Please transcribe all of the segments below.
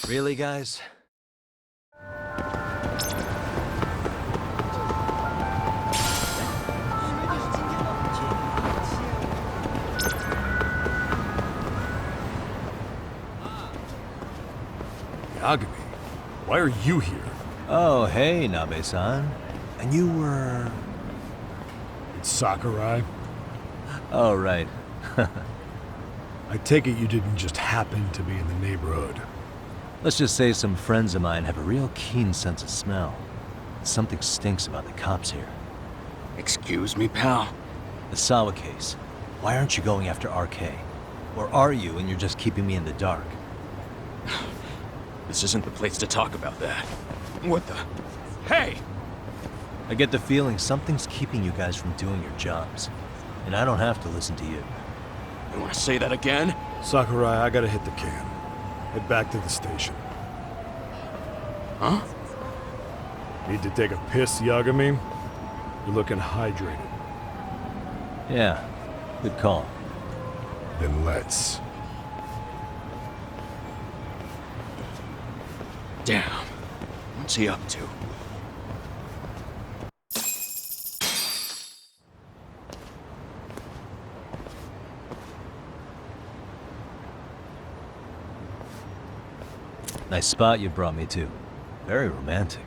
Really, guys? Yagami, why are you here? Oh, hey, Nabe-san. And you were... It's Sakurai. Oh, right. I take it you didn't just happen to be in the neighborhood. Let's just say some friends of mine have a real keen sense of smell. Something stinks about the cops here. Excuse me, pal? The Sawa case. Why aren't you going after RK? Or are you and you're just keeping me in the dark? This isn't the place to talk about that. What the... Hey! I get the feeling something's keeping you guys from doing your jobs. And I don't have to listen to you. You wanna say that again? Sakurai, I gotta hit the can. Head back to the station. Huh? Need to take a piss, Yagami? You're looking hydrated. Yeah, good call. Then let's. Damn. What's he up to? Nice spot you brought me to. Very romantic.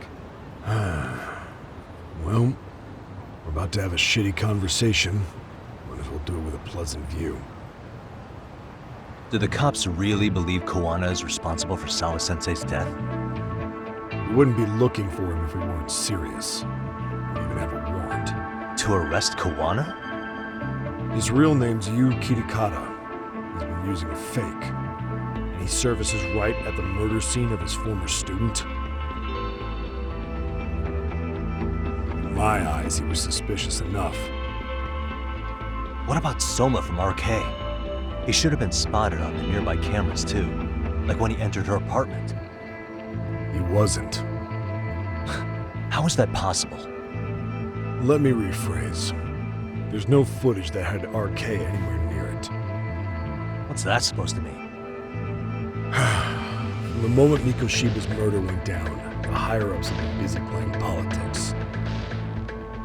Well, we're about to have a shitty conversation. Might as well do it with a pleasant view. Do the cops really believe Koana is responsible for Sawa-sensei's death? We wouldn't be looking for him if we weren't serious. We even have a warrant. To arrest Koana? His real name's Yu Kitakata. He's been using a fake. And he services right at the murder scene of his former student. In my eyes, he was suspicious enough. What about Soma from RK? He should have been spotted on the nearby cameras too, like when he entered her apartment. He wasn't. How is that possible? Let me rephrase. There's no footage that had RK anywhere near it. What's that supposed to mean? From the moment Mikoshiba's murder went down, the higher-ups have been busy playing politics.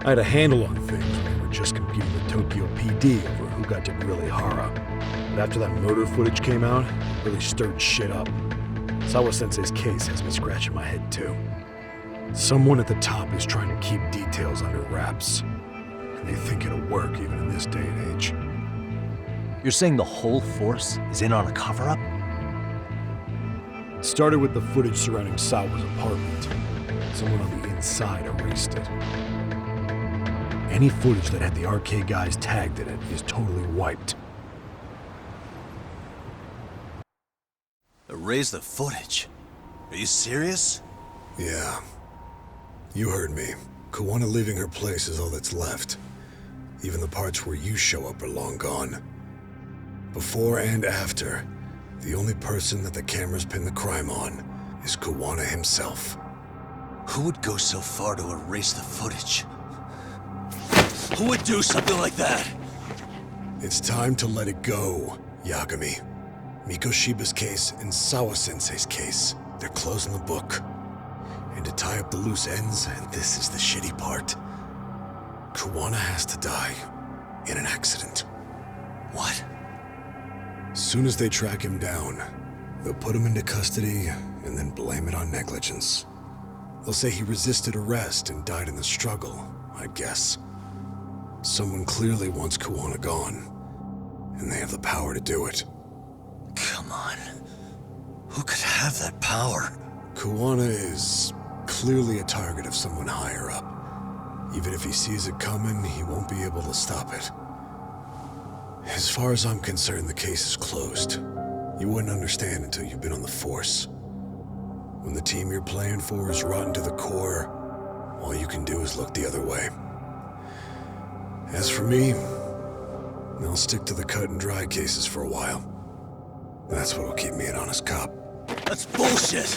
I had a handle on things when we were just competing with Tokyo PD over who got to grill Ihara. But after that murder footage came out, it really stirred shit up. Sawa-sensei's case has me scratching my head too. Someone at the top is trying to keep details under wraps. And they think it'll work even in this day and age. You're saying the whole force is in on a cover-up? It started with the footage surrounding Sawa's apartment. Someone on the inside erased it. Any footage that had the RK guys tagged in it is totally wiped. Erase the footage? Are you serious? Yeah. You heard me. Koana leaving her place is all that's left. Even the parts where you show up are long gone. Before and after, the only person that the cameras pin the crime on is Koana himself. Who would go so far to erase the footage? Who would do something like that? It's time to let it go, Yagami. Mikoshiba's case and Sawa-sensei's case, they're closing the book. And to tie up the loose ends, and this is the shitty part, Koana has to die in an accident. What? As soon as they track him down, they'll put him into custody and then blame it on negligence. They'll say he resisted arrest and died in the struggle, I'd guess. Someone clearly wants Koana gone, and they have the power to do it. Come on. Who could have that power? Koana is clearly a target of someone higher up. Even if he sees it coming, he won't be able to stop it. As far as I'm concerned, the case is closed. You wouldn't understand until you've been on the force. When the team you're playing for is rotten to the core, all you can do is look the other way. As for me, I'll stick to the cut and dry cases for a while. That's what'll keep me an honest cop. That's bullshit!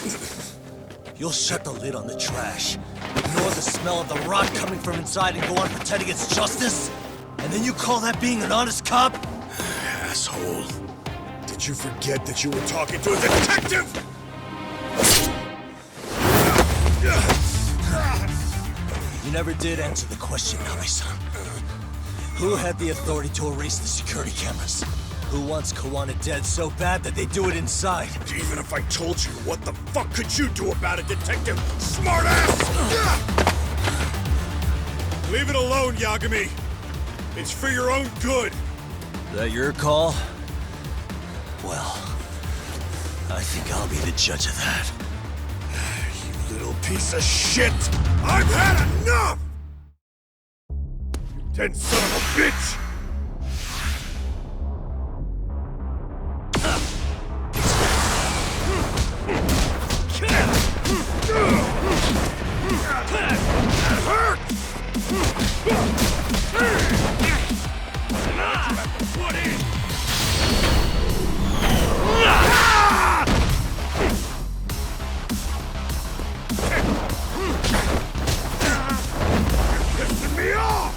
You'll shut the lid on the trash, ignore the smell of the rot coming from inside and go on pretending it's justice? And then you call that being an honest cop? Asshole. Did you forget that you were talking to a detective? You never did answer the question, Nami-san. Who had the authority to erase the security cameras? Who wants Kawana dead so bad that they do it inside? Even if I told you, what the fuck could you do about it, Detective Smartass? Leave it alone, Yagami. It's for your own good. That your call? Well, I think I'll be the judge of that. You little piece of shit! I've had enough! You dead son of a bitch! That hurt! Put in! Pissing me off!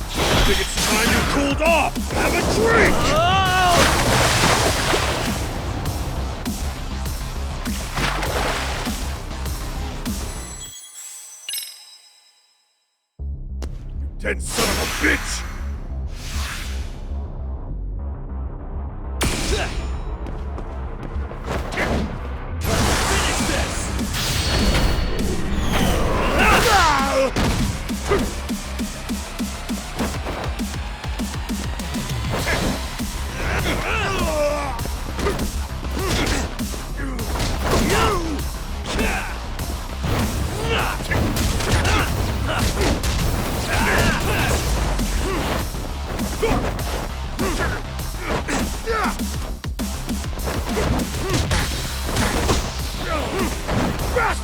I think it's time you cooled off! Have a drink! You dead son of a bitch!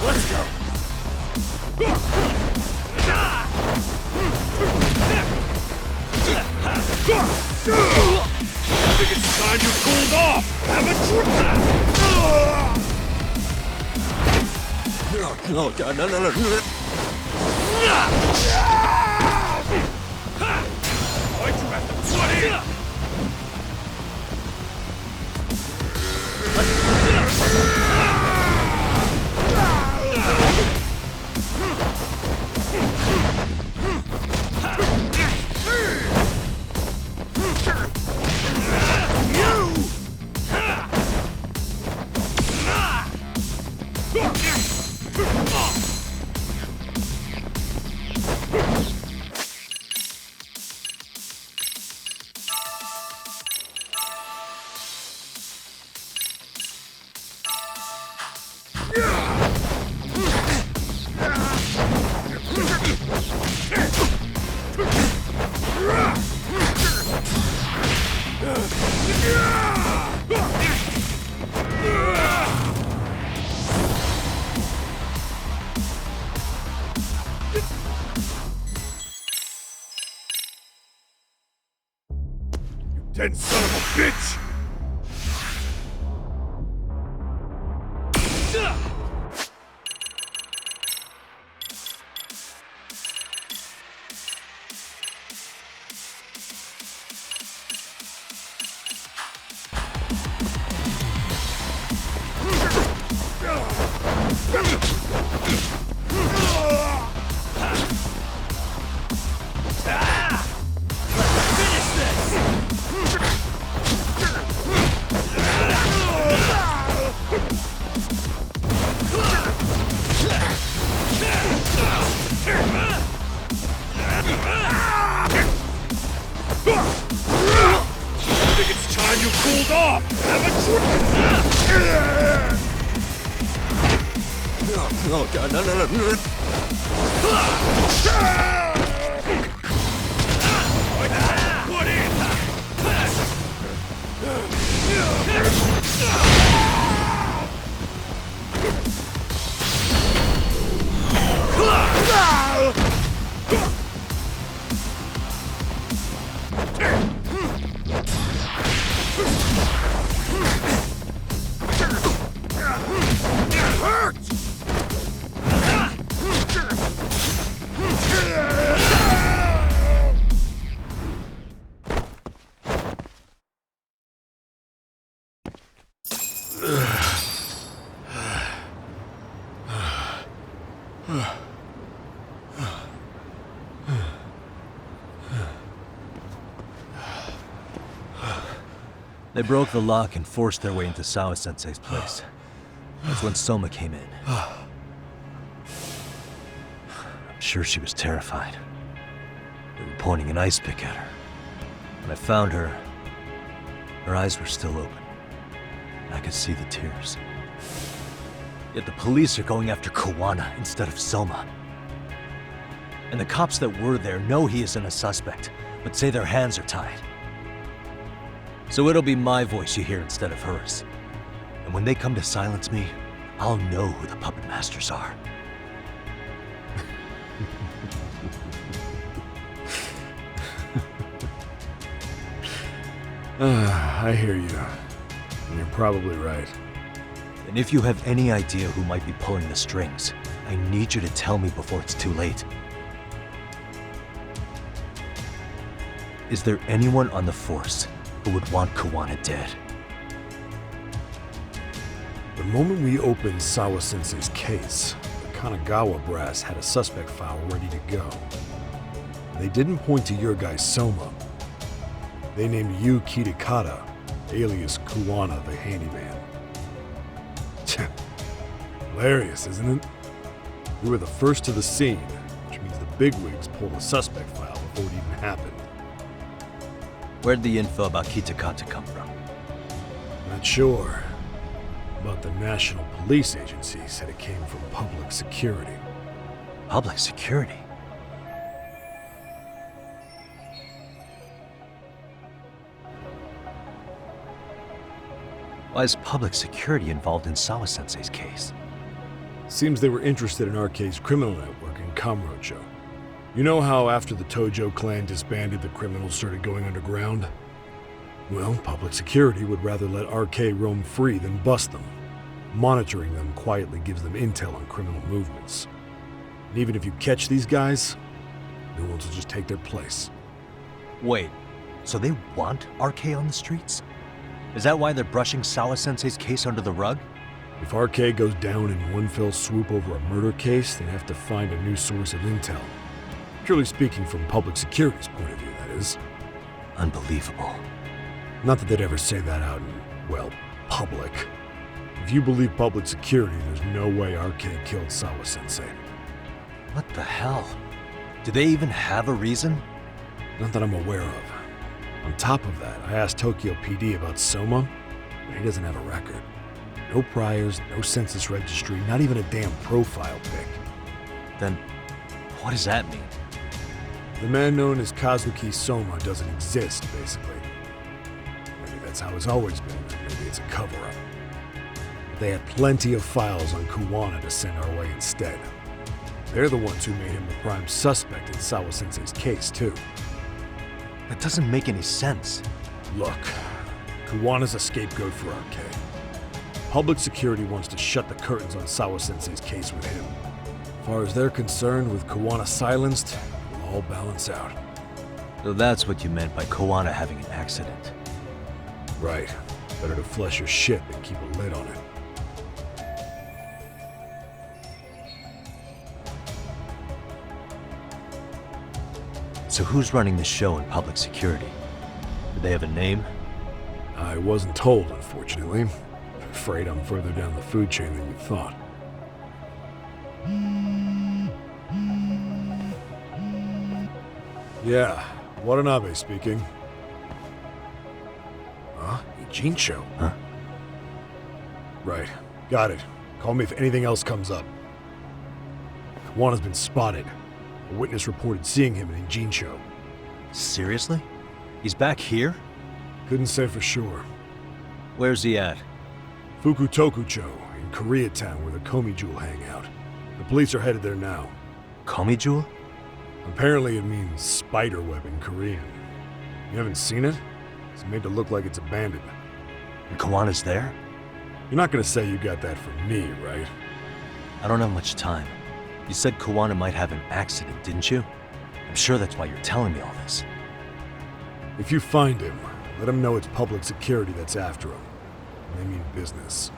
Let's go! I think it's time you cooled off! Have a drink! No, God, no. Why'd you have to put in? Dead son of a bitch! I think it's time you cooled off! Have a drink! No, God, no. Put in! They broke the lock and forced their way into Sawa-sensei's place. That's when Soma came in. I'm sure she was terrified. They were pointing an ice pick at her. When I found her, her eyes were still open. I could see the tears. Yet the police are going after Kawana instead of Soma. And the cops that were there know he isn't a suspect, but say their hands are tied. So it'll be my voice you hear instead of hers. And when they come to silence me, I'll know who the puppet masters are. I hear you. And you're probably right. And if you have any idea who might be pulling the strings, I need you to tell me before it's too late. Is there anyone on the force who would want Kawana dead? The moment we opened Sawa-sensei's case, the Kanagawa brass had a suspect file ready to go. They didn't point to your guy Soma. They named you Kitakata, alias Kawana the handyman. Hilarious, isn't it? You were the first to the scene, which means the bigwigs pulled a suspect file before it even happened. Where'd the info about Kitakata come from? Not sure. But the National Police Agency said it came from public security. Public security? Why is public security involved in Sawa-sensei's case? Seems they were interested in Arcade's criminal network in Kamurocho. You know how after the Tojo clan disbanded, the criminals started going underground? Well, public security would rather let Arcade roam free than bust them. Monitoring them quietly gives them intel on criminal movements. And even if you catch these guys, new ones will just take their place. Wait, so they want RK on the streets? Is that why they're brushing Sawa-sensei's case under the rug? If Arcade goes down in one fell swoop over a murder case, they have to find a new source of intel. Purely speaking, from public security's point of view, that is. Unbelievable. Not that they'd ever say that out in, well, public. If you believe public security, there's no way Arcade killed Sawa-sensei. What the hell? Do they even have a reason? Not that I'm aware of. On top of that, I asked Tokyo PD about Soma, but he doesn't have a record. No priors, no census registry, not even a damn profile pic. Then, what does that mean? The man known as Kazuki Soma doesn't exist, basically. Maybe that's how it's always been, or maybe it's a cover-up. They had plenty of files on Kawana to send our way instead. They're the ones who made him the prime suspect in Sawa-sensei's case, too. That doesn't make any sense. Look, Kawana's a scapegoat for Arcade. Public security wants to shut the curtains on Sawa-sensei's case with him. As far as they're concerned, with Kawana silenced, it'll all balance out. So that's what you meant by Kawana having an accident. Right. Better to flush your shit than keep a lid on it. So who's running the show in public security? Do they have a name? I wasn't told, unfortunately. Afraid I'm further down the food chain than you thought. Yeah, Watanabe speaking. Huh? Ijincho? Huh? Right. Got it. Call me if anything else comes up. Kawana's been spotted. A witness reported seeing him in Ijincho. Seriously? He's back here? Couldn't say for sure. Where's he at? Fukutokucho, in Koreatown, where the Komi Jewel hang out. The police are headed there now. Komi Jewel? Apparently it means spider web in Korean. You haven't seen it? It's made to look like it's abandoned. And Kawana's there? You're not gonna say you got that from me, right? I don't have much time. You said Kawana might have an accident, didn't you? I'm sure that's why you're telling me all this. If you find him, let him know it's public security that's after him. They mean business.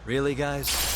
Really, guys?